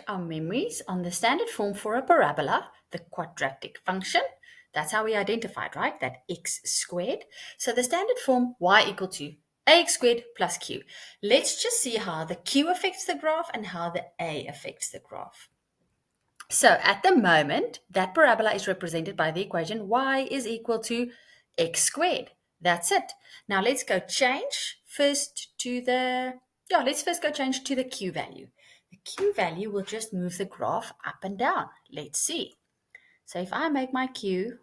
Our memories on the standard form for a parabola, the quadratic function. That's how we identified, right? That x squared. So the standard form y equal to ax squared plus q. Let's just see how the q affects the graph and how the a affects the graph. So at the moment, that parabola is represented by the equation y is equal to x squared. That's it. Now let's go change first to the, let's first go change to the q value. The q value will just move the graph up and down. Let's see. So if I make my q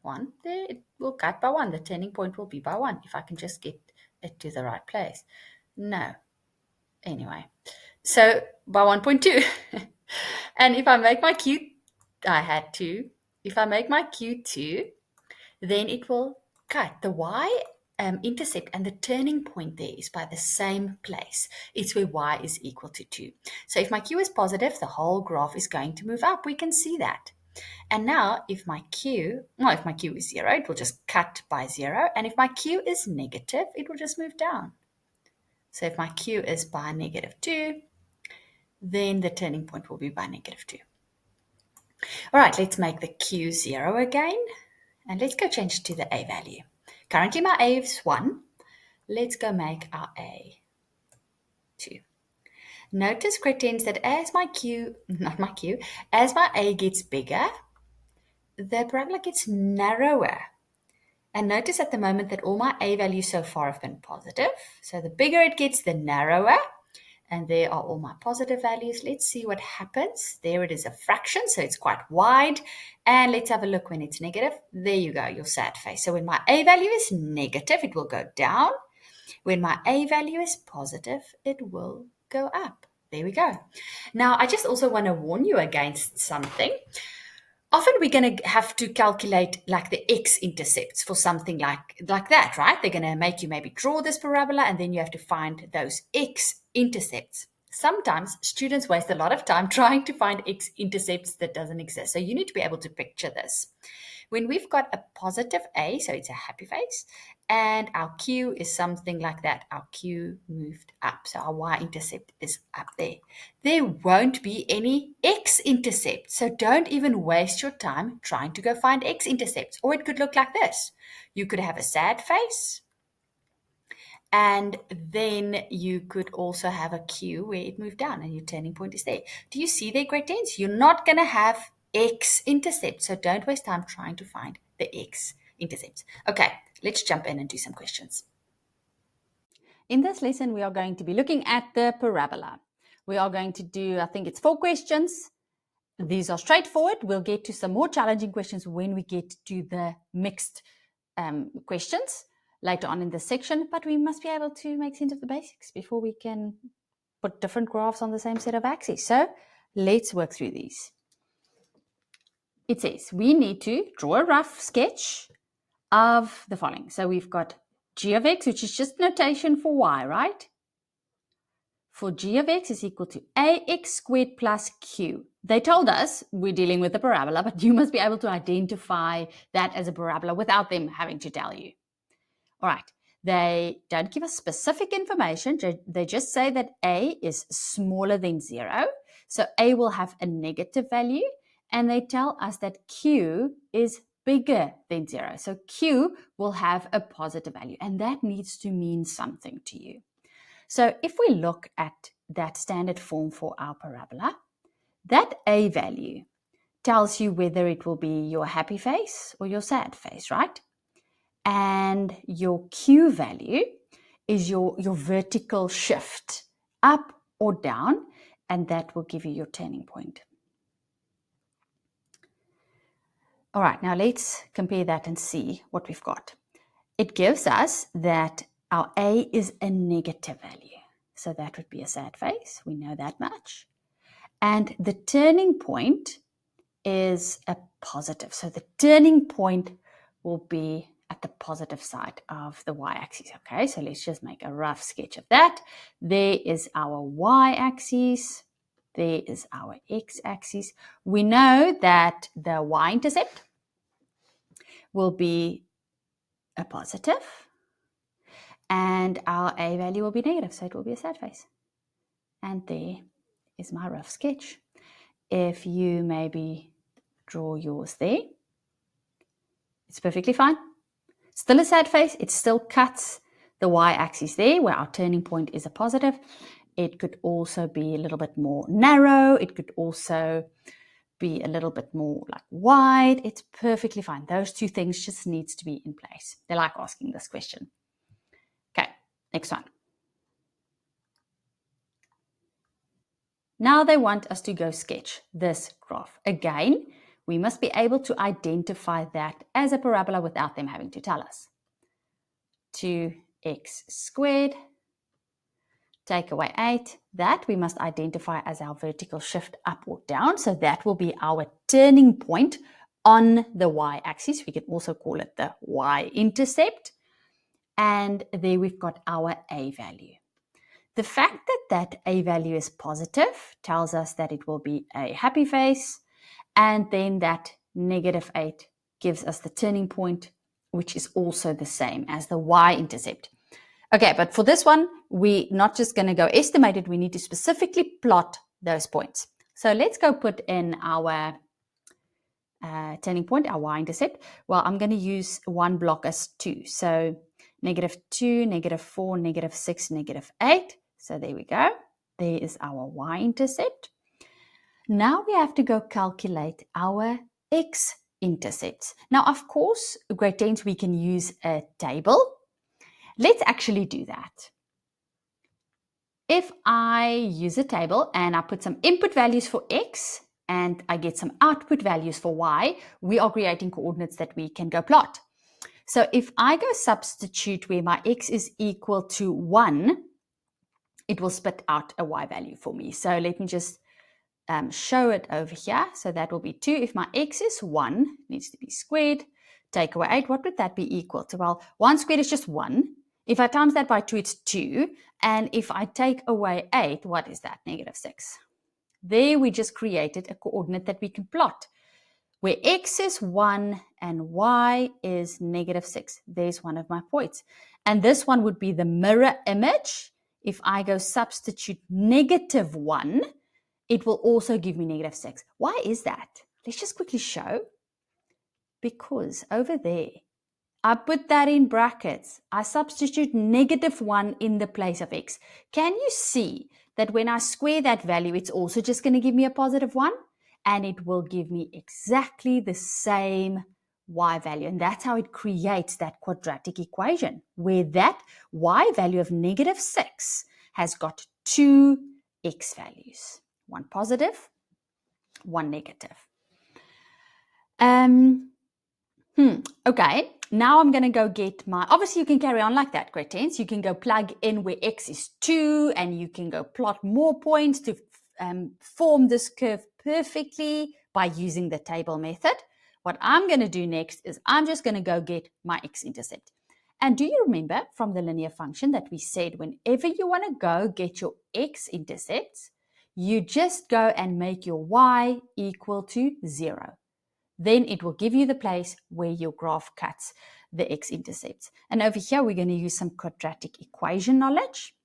1, there it will cut by 1. The turning point will be by 1 if I can just get it to the right place. No. Anyway, so by 1.2. And if I make my q, I had 2. If I make my q2, then it will cut. The y-intercept and the turning point there is by the same place. It's where y is equal to 2. So if my q is positive, the whole graph is going to move up. We can see that. And now if my q is 0, it will just cut by 0. And if my q is negative, it will just move down. So if my q is by negative 2, then the turning point will be by negative 2. All right, let's make the q 0 again. And let's go change to the a value. Currently my a is 1. Let's go make our a 2. Notice, great tens, that as my a gets bigger, the parabola gets narrower. And notice at the moment that all my a values so far have been positive. So the bigger it gets, the narrower. And there are all my positive values. Let's see what happens. There it is, a fraction, so it's quite wide. And let's have a look when it's negative. There you go, your sad face. So when my a value is negative, it will go down. When my a value is positive, it will go up. There we go. Now, I just also want to warn you against something. Often we're going to have to calculate like the x-intercepts for something like that, right? They're going to make you maybe draw this parabola and then you have to find those x-intercepts. Sometimes students waste a lot of time trying to find x-intercepts that doesn't exist. So you need to be able to picture this. When we've got a positive a, so it's a happy face, and our q is something like that, our q moved up, so our y-intercept is up there. There won't be any x-intercept, so don't even waste your time trying to go find x-intercepts. Or it could look like this. You could have a sad face, and then you could also have a q where it moved down and your turning point is there. Do you see there, great tens? You're not going to have x-intercept, so don't waste time trying to find the x-intercepts. Okay, let's jump in and do some questions. In this lesson, we are going to be looking at the parabola. We are going to do, I think it's 4 questions. These are straightforward. We'll get to some more challenging questions when we get to the mixed questions later on in this section, but we must be able to make sense of the basics before we can put different graphs on the same set of axes. So let's work through these. It says we need to draw a rough sketch of the following. So we've got g of x, which is just notation for y, right? For g of x is equal to ax squared plus q. They told us we're dealing with a parabola, but you must be able to identify that as a parabola without them having to tell you. All right, they don't give us specific information. They just say that a is smaller than 0. So a will have a negative value, and they tell us that q is bigger than 0. So q will have a positive value, and that needs to mean something to you. So if we look at that standard form for our parabola, that a value tells you whether it will be your happy face or your sad face, right? And your q value is your vertical shift, up or down, and that will give you your turning point. All right, now let's compare that and see what we've got. It gives us that our a is a negative value. So that would be a sad face. We know that much. And the turning point is a positive. So the turning point will be at the positive side of the y-axis. Okay, so let's just make a rough sketch of that. There is our y-axis. There is our x-axis. We know that the y-intercept will be a positive, and our a value will be negative, so it will be a sad face. And there is my rough sketch. if you maybe draw yours there, it's perfectly fine. Still a sad face. It still cuts the y-axis there where our turning point is a positive. It could also be a little bit more narrow. It could also be a little bit more like wide. It's perfectly fine. Those two things just needs to be in place. They like asking this question. Okay, next one. Now they want us to go sketch this graph. Again, we must be able to identify that as a parabola without them having to tell us. 2x squared, take away 8. That we must identify as our vertical shift up or down. So that will be our turning point on the y-axis. We can also call it the y-intercept. And there we've got our a value. The fact that that a value is positive tells us that it will be a happy face, and then that -8 gives us the turning point, which is also the same as the y-intercept. Okay, but for this one, we're not just going to go estimate it, we need to specifically plot those points. So let's go put in our turning point, our y-intercept. Well, I'm going to use one block as 2. So -2, -4, -6, -8. So there we go. There is our y-intercept. Now we have to go calculate our x-intercepts. Now, of course, grade 10s, we can use a table. Let's actually do that. If I use a table and I put some input values for x and I get some output values for y, we are creating coordinates that we can go plot. So if I go substitute where my x is equal to 1, it will spit out a y value for me. So let me just show it over here. So that will be 2. If my x is 1, it needs to be squared. Take away 8, what would that be equal to? Well, 1 squared is just 1. If I times that by 2, it's 2. And if I take away 8, what is that? -6. There we just created a coordinate that we can plot, where x is 1 and y is -6. There's one of my points. And this one would be the mirror image. If I go substitute -1, it will also give me -6. Why is that? Let's just quickly show. Because over there, I put that in brackets. I substitute -1 in the place of x. Can you see that when I square that value, it's also just going to give me a +1? And it will give me exactly the same y value. And that's how it creates that quadratic equation, where that y value of -6 has got 2 x values. One positive, one negative. Okay, now I'm going to go get my, obviously you can carry on like that, grade 10s. You can go plug in where x is 2 and you can go plot more points to form this curve perfectly by using the table method. What I'm going to do next is I'm just going to go get my x-intercept. And do you remember from the linear function that we said whenever you want to go get your x-intercepts, you just go and make your y equal to 0. Then it will give you the place where your graph cuts the x-intercepts. And over here, we're going to use some quadratic equation knowledge.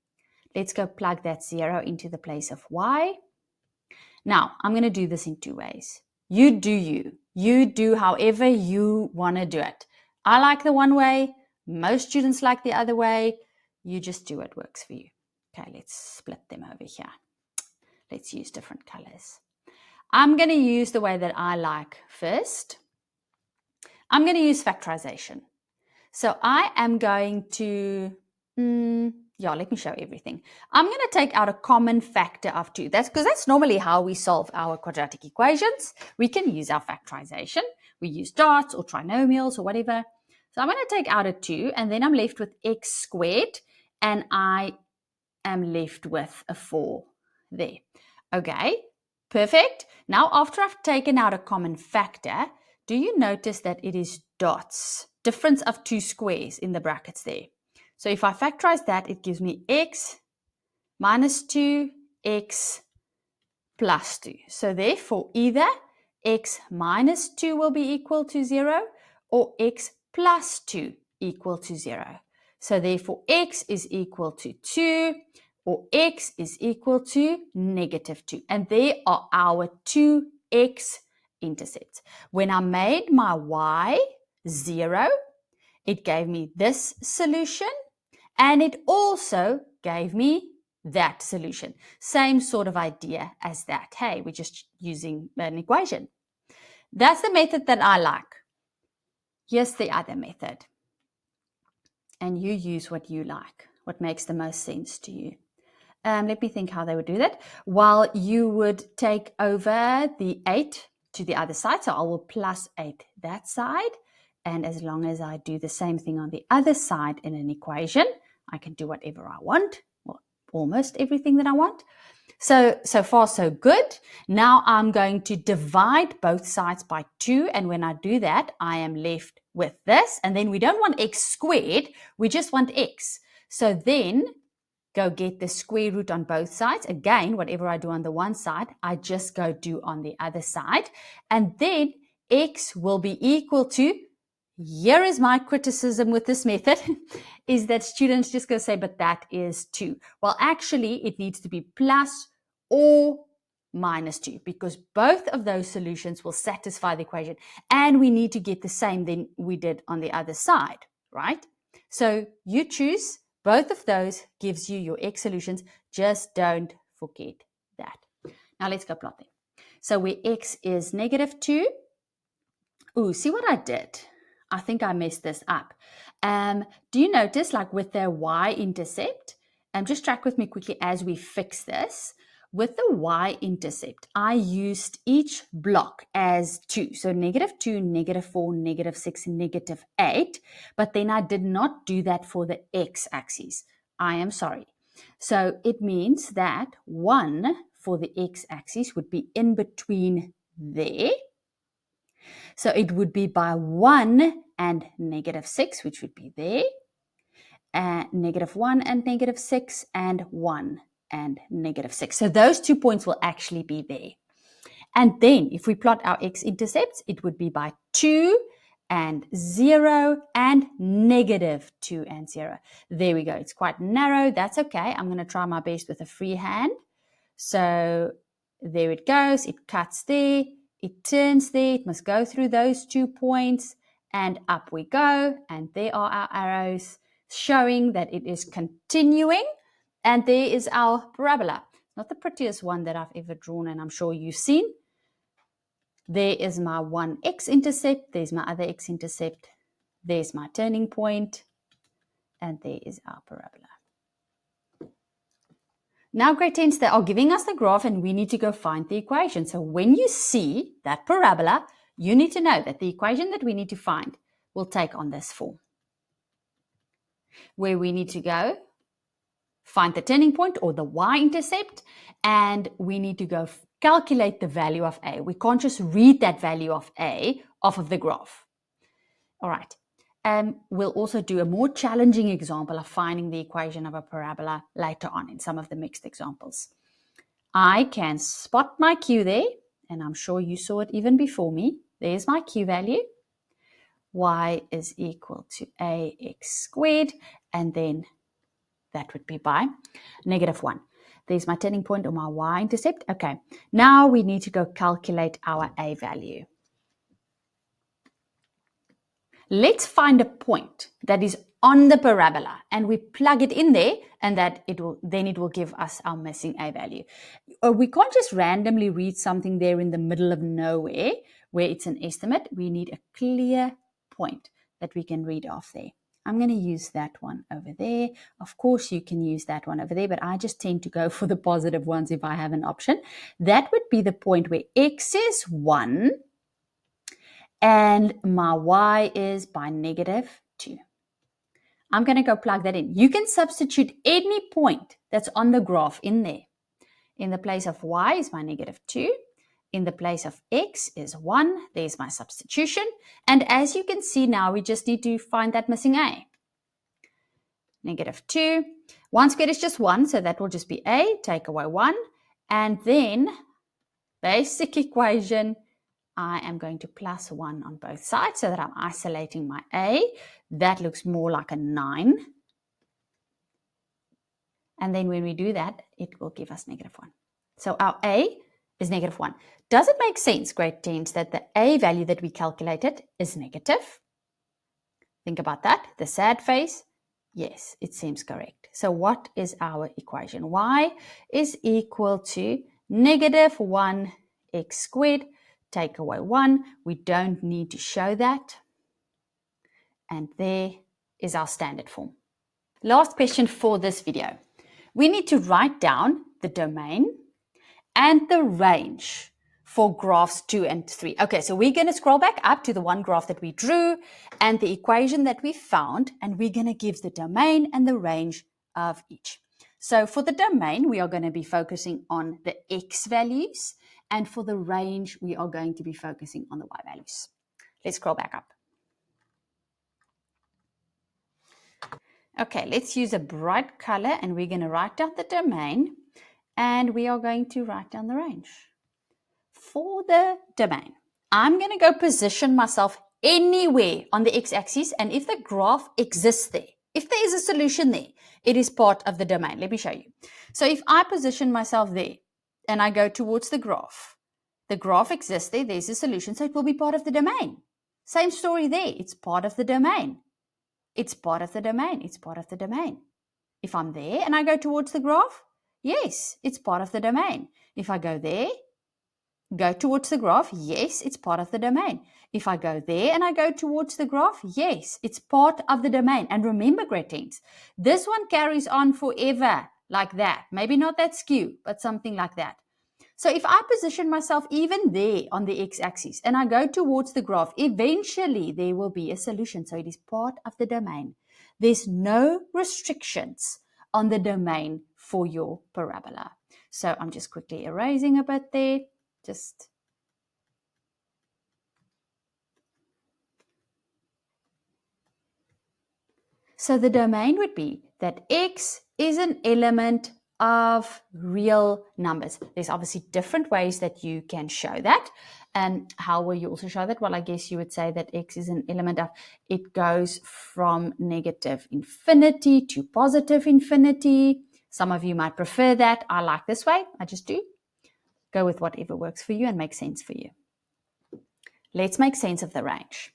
Let's go plug that 0 into the place of y. Now, I'm going to do this in 2 ways. You do you. You do however you want to do it. I like the one way. Most students like the other way. You just do what works for you. Okay, let's split them over here. Let's use different colors. I'm going to use the way that I like first. I'm going to use factorization. So I am going to, let me show everything. I'm going to take out a common factor of 2. That's because that's normally how we solve our quadratic equations. We can use our factorization. We use dots or trinomials or whatever. So I'm going to take out a 2 and then I'm left with x squared and I am left with a 4 there. Okay. Perfect. Now, after I've taken out a common factor, do you notice that it is dots? Difference of 2 squares in the brackets there. So if I factorize that, it gives me x minus 2, x plus 2. So therefore, either x minus 2 will be equal to 0 or x plus 2 equal to 0. So therefore, x is equal to 2, or x is equal to -2. And there are our two x-intercepts. When I made my y 0, it gave me this solution, and it also gave me that solution. Same sort of idea as that. Hey, we're just using an equation. That's the method that I like. Here's the other method. And you use what you like, what makes the most sense to you. Let me think how they would do that. Well, you would take over the 8 to the other side. So I will plus 8 that side. And as long as I do the same thing on the other side in an equation, I can do whatever I want, well, almost everything that I want. So far, so good. Now I'm going to divide both sides by 2. And when I do that, I am left with this. And then we don't want x squared. We just want x. So then go get the square root on both sides. Again, whatever I do on the one side, I just go do on the other side. And then x will be equal to, here is my criticism with this method, is that students just go say, but that is 2. Well, actually, it needs to be plus or -2 because both of those solutions will satisfy the equation. And we need to get the same than we did on the other side, right? So you choose. Both of those gives you your x solutions. Just don't forget that. Now let's go plot them. So where x is -2. Ooh, see what I did? I think I messed this up. Do you notice, like with the y-intercept, just track with me quickly as we fix this. With the y-intercept, I used each block as 2. So -2, -4, -6, -8. But then I did not do that for the x-axis. I am sorry. So it means that 1 for the x-axis would be in between there. So it would be by 1 and -6, which would be there. -1 and -6, and 1 and -6. So those 2 points will actually be there. And then if we plot our x-intercepts, it would be by 2 and 0 and -2 and 0. There we go. It's quite narrow. That's okay. I'm going to try my best with a free hand. So there it goes. It cuts there. It turns there. It must go through those 2 points. And up we go. And there are our arrows showing that it is continuing. And there is our parabola. Not the prettiest one that I've ever drawn, and I'm sure you've seen. There is my one x-intercept. There's my other x-intercept. There's my turning point. And there is our parabola. Now, grade 10s, they are giving us the graph and we need to go find the equation. So when you see that parabola, you need to know that the equation that we need to find will take on this form. Where we need to go find the turning point or the y-intercept, and we need to go calculate the value of a. We can't just read that value of a off of the graph. All right. We'll also do a more challenging example of finding the equation of a parabola later on in some of the mixed examples. I can spot my q there, and I'm sure you saw it even before me. There's my q value. Y is equal to ax squared, and then that would be by -1. There's my turning point or my y-intercept. Okay, now we need to go calculate our a value. Let's find a point that is on the parabola and we plug it in there, and that it will give us our missing a value. We can't just randomly read something there in the middle of nowhere where it's an estimate. We need a clear point that we can read off there. I'm going to use that one over there. Of course, you can use that one over there, but I just tend to go for the positive ones if I have an option. That would be the point where x is 1 and my y is by -2. I'm going to go plug that in. You can substitute any point that's on the graph in there. In the place of y is my -2. In the place of x is 1. There's my substitution. And as you can see now, we just need to find that missing a. -2. 1 squared is just 1, so that will just be a. Take away 1. And then, basic equation, I am going to plus 1 on both sides so that I'm isolating my a. That looks more like a 9. And then when we do that, it will give us -1. So our A is -1. Does it make sense, grade 10s, that the A value that we calculated is negative? Think about that. The sad face. Yes, it seems correct. So what is our equation? Y is equal to -1 x squared. Take away 1. We don't need to show that. And there is our standard form. Last question for this video. We need to write down the domain and the range for graphs 2 and 3. Okay, so we're going to scroll back up to the one graph that we drew and the equation that we found, and we're going to give the domain and the range of each. So for the domain, we are going to be focusing on the x values, and for the range, we are going to be focusing on the y values. Let's scroll back up. Okay, let's use a bright color, and we're going to write down the domain, and we are going to write down the range. For the domain, I'm going to go position myself anywhere on the x-axis, and if the graph exists there, if there is a solution there, it is part of the domain. Let me show you. So if I position myself there and I go towards the graph exists there, there's a solution, so it will be part of the domain. Same story there, it's part of the domain. It's part of the domain. It's part of the domain. If I'm there and I go towards the graph, yes, it's part of the domain. If I go there, go towards the graph, yes, it's part of the domain. If I go there and I go towards the graph, yes, it's part of the domain. And remember, grade 10s, this one carries on forever like that. Maybe not that skew, but something like that. So if I position myself even there on the x-axis and I go towards the graph, eventually there will be a solution. So it is part of the domain. There's no restrictions on the domain for your parabola. So I'm just quickly erasing a bit there. So the domain would be that x is an element of real numbers. There's obviously different ways that you can show that. And how will you also show that? Well, I guess you would say that x is an element of, it goes from negative infinity to positive infinity. Some of you might prefer that. I like this way. I just do. Go with whatever works for you and makes sense for you. Let's make sense of the range.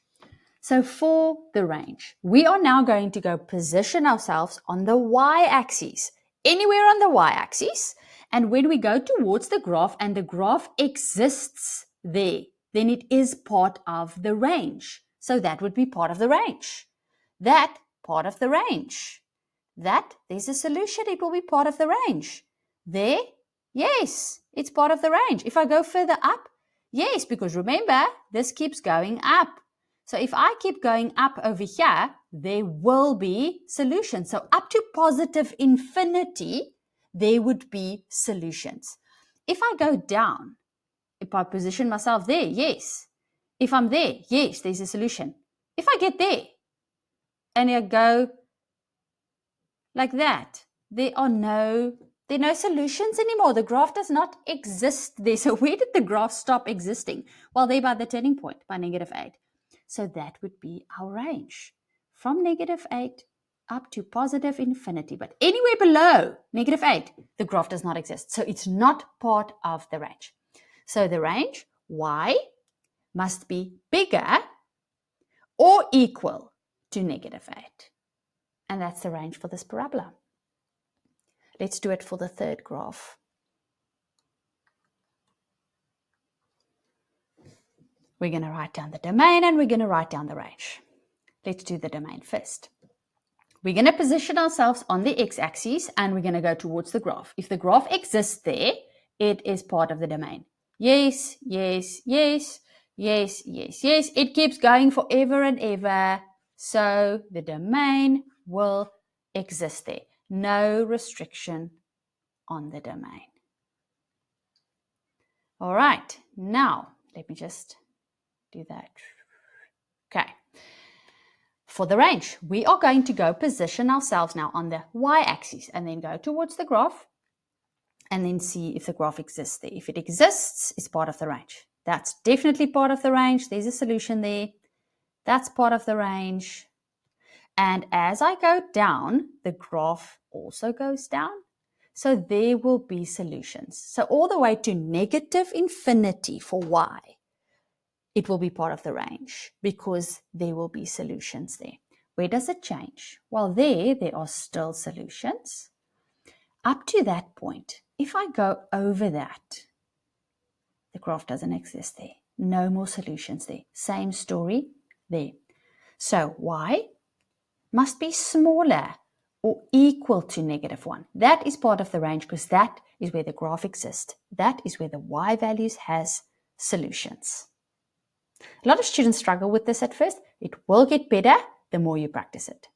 So for the range, we are now going to go position ourselves on the y-axis, anywhere on the y-axis. And when we go towards the graph and the graph exists there, then it is part of the range. So that would be part of the range. That, part of the range. That, there's a solution, it will be part of the range. There, yes, it's part of the range. If I go further up, yes, because remember, this keeps going up. So if I keep going up over here, there will be solutions. So up to positive infinity, there would be solutions. If I go down, if I position myself there, yes. If I'm there, yes, there's a solution. If I get there and I go like that, there are no solutions anymore. The graph does not exist there. So where did the graph stop existing? Well, there by the turning point, by -8. So that would be our range from -8 up to positive infinity. But anywhere below -8, the graph does not exist. So it's not part of the range. So the range, y, must be bigger or equal to -8. And that's the range for this parabola. Let's do it for the third graph. We're going to write down the domain and we're going to write down the range. Let's do the domain first. We're going to position ourselves on the x-axis and we're going to go towards the graph. If the graph exists there, it is part of the domain. Yes, yes, yes, yes, yes, yes. It keeps going forever and ever. So the domain will exist there. No restriction on the domain. All right, now let me just do that. Okay. For the range, we are going to go position ourselves now on the y-axis and then go towards the graph and then see if the graph exists there. If it exists, it's part of the range. That's definitely part of the range. There's a solution there. That's part of the range. And as I go down, the graph also goes down. So there will be solutions. So all the way to negative infinity for y, it will be part of the range because there will be solutions there. Where does it change? Well, there are still solutions. Up to that point, if I go over that, the graph doesn't exist there. No more solutions there. Same story there. So y must be smaller or equal to -1. That is part of the range because that is where the graph exists. That is where the y values has solutions. A lot of students struggle with this at first. It will get better the more you practice it.